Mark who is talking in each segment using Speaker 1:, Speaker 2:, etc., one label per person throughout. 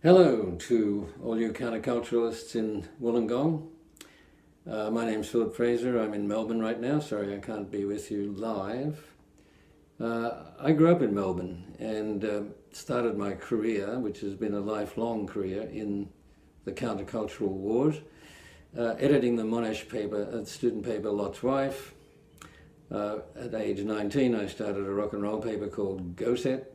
Speaker 1: Hello to all you counterculturalists in Wollongong. My name's Phillip Frazer. I'm in Melbourne right now. Sorry I can't be with you live. I grew up in Melbourne and started my career, which has been a lifelong career, in the countercultural wars, editing the Monash paper, student paper Lot's Wife. At age 19 I started a rock and roll paper called Go Set.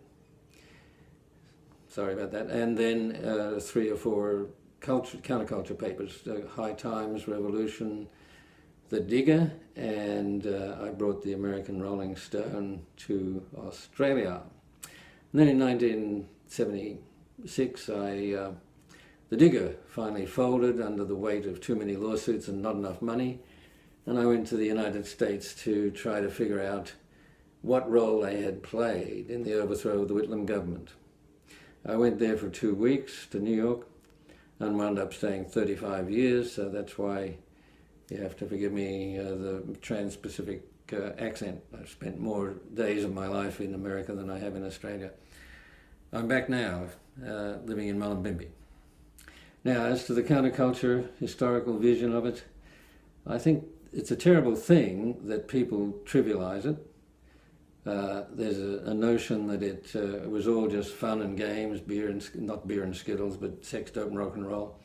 Speaker 1: Sorry about that. And then 3 or 4 counterculture papers, High Times, Revolution, The Digger, and I brought the American Rolling Stone to Australia. And then in 1976, The Digger finally folded under the weight of too many lawsuits and not enough money. And I went to the United States to try to figure out what role they had played in the overthrow of the Whitlam government. I went there for 2 weeks to New York and wound up staying 35 years, so that's why you have to forgive me the Trans-Pacific accent. I've spent more days of my life in America than I have in Australia. I'm back now, living in Mullumbimby. Now, as to the counterculture, historical vision of it, I think it's a terrible thing that people trivialise it. There's a notion that it was all just fun and games, not beer and Skittles, but sex, dope and rock and roll.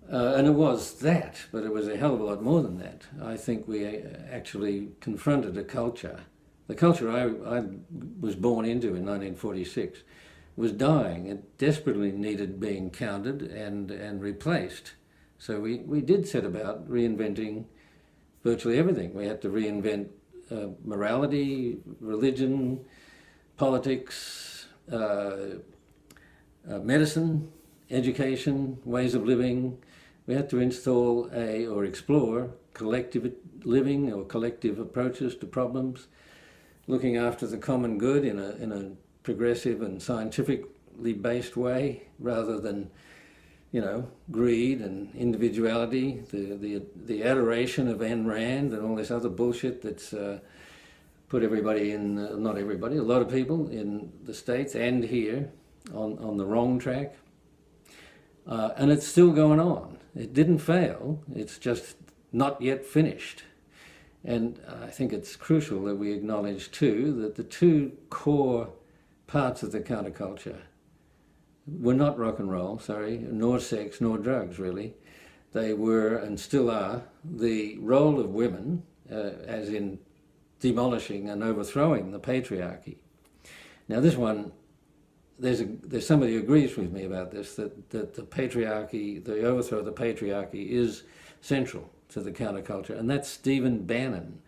Speaker 1: And it was that, but it was a hell of a lot more than that. I think we actually confronted a culture. The culture I was born into in 1946 was dying. It desperately needed being countered and replaced. So we did set about reinventing virtually everything. We had to reinvent morality, religion, politics, medicine, education, ways of living. We had to install or explore collective living or collective approaches to problems, looking after the common good in a progressive and scientifically based way, rather than greed and individuality, the adoration of Ayn Rand and all this other bullshit that's put everybody in, not everybody, a lot of people in the States and here on the wrong track. And it's still going on. It didn't fail, it's just not yet finished. And I think it's crucial that we acknowledge too that the 2 core parts of the counterculture were not rock and roll, nor sex, nor drugs, really. They were, and still are, the role of women, as in demolishing and overthrowing the patriarchy. Now this one, there's somebody who agrees with me about this, that the patriarchy, the overthrow of the patriarchy is central to the counterculture, and that's Stephen Bannon,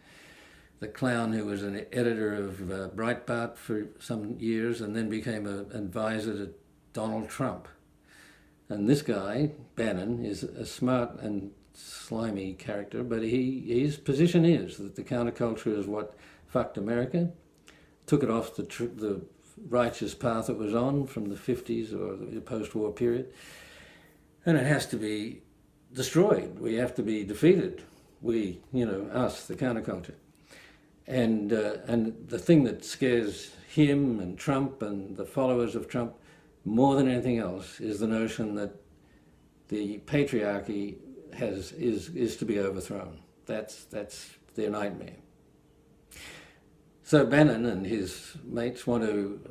Speaker 1: the clown who was an editor of Breitbart for some years and then became an advisor to Donald Trump. And this guy, Bannon, is a smart and slimy character, but his position is that the counterculture is what fucked America, took it off the righteous path it was on from the 50s or the post-war period, and it has to be destroyed. We have to be defeated. We, us, the counterculture. And the thing that scares him and Trump and the followers of Trump more than anything else is the notion that the patriarchy is to be overthrown. That's their nightmare. So Bannon and his mates want to,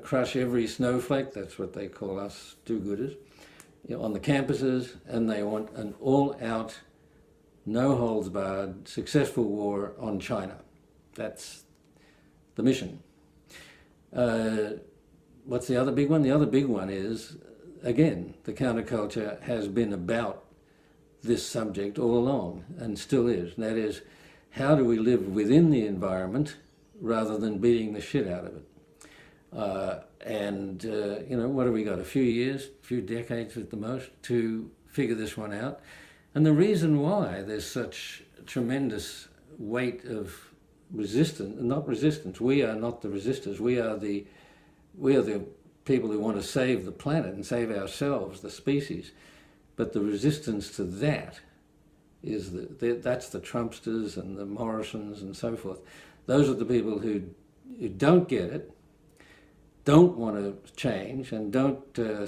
Speaker 1: crush every snowflake, that's what they call us do-gooders, on the campuses, and they want an all-out, no-holds-barred, successful war on China. That's the mission. What's the other big one? The other big one is, again, the counterculture has been about this subject all along and still is. And that is, how do we live within the environment rather than beating the shit out of it? What have we got? A few years, a few decades at the most to figure this one out. And the reason why there's such tremendous weight of resistance, we are not the resistors, we are the people who want to save the planet and save ourselves, the species. But the resistance to that is that's the Trumpsters and the Morrisons and so forth. Those are the people who don't get it, don't want to change and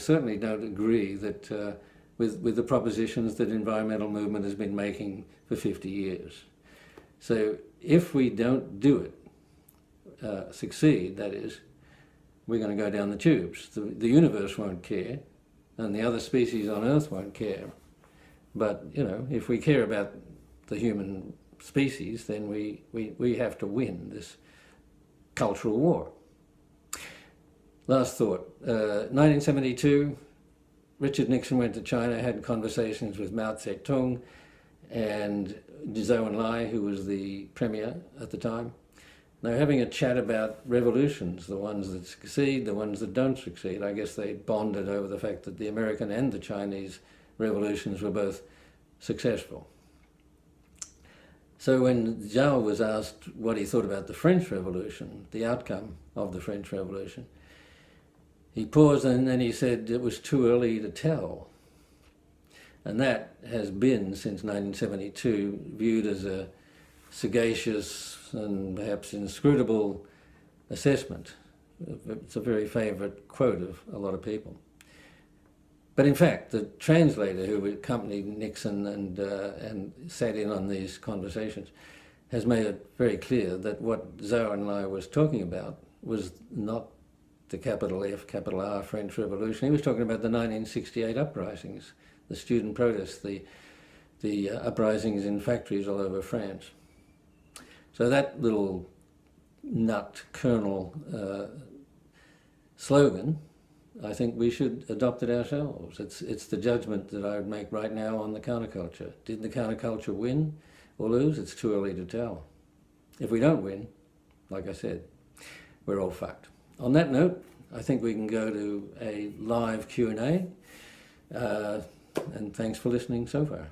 Speaker 1: certainly don't agree that with the propositions that environmental movement has been making for 50 years. So if we don't do it, succeed, that is, we're going to go down the tubes. The universe won't care, and the other species on Earth won't care. But, you know, if we care about the human species, then we have to win this cultural war. Last thought. 1972, Richard Nixon went to China, had conversations with Mao Zedong and Zhou Enlai, who was the premier at the time. They were having a chat about revolutions, the ones that succeed, the ones that don't succeed. I guess they bonded over the fact that the American and the Chinese revolutions were both successful. So when Zhou was asked what he thought about the French Revolution, the outcome of the French Revolution, he paused and then he said it was too early to tell. And that has been, since 1972, viewed as a sagacious and perhaps inscrutable assessment. It's a very favourite quote of a lot of people. But in fact, the translator who accompanied Nixon and sat in on these conversations has made it very clear that what Zhou Enlai was talking about was not the capital F, capital R French Revolution. He was talking about the 1968 uprisings, the student protests, the uprisings in factories all over France. So that little nut kernel slogan, I think we should adopt it ourselves. It's the judgment that I would make right now on the counterculture. Did the counterculture win or lose? It's too early to tell. If we don't win, like I said, we're all fucked. On that note, I think we can go to a live Q&A, and thanks for listening so far.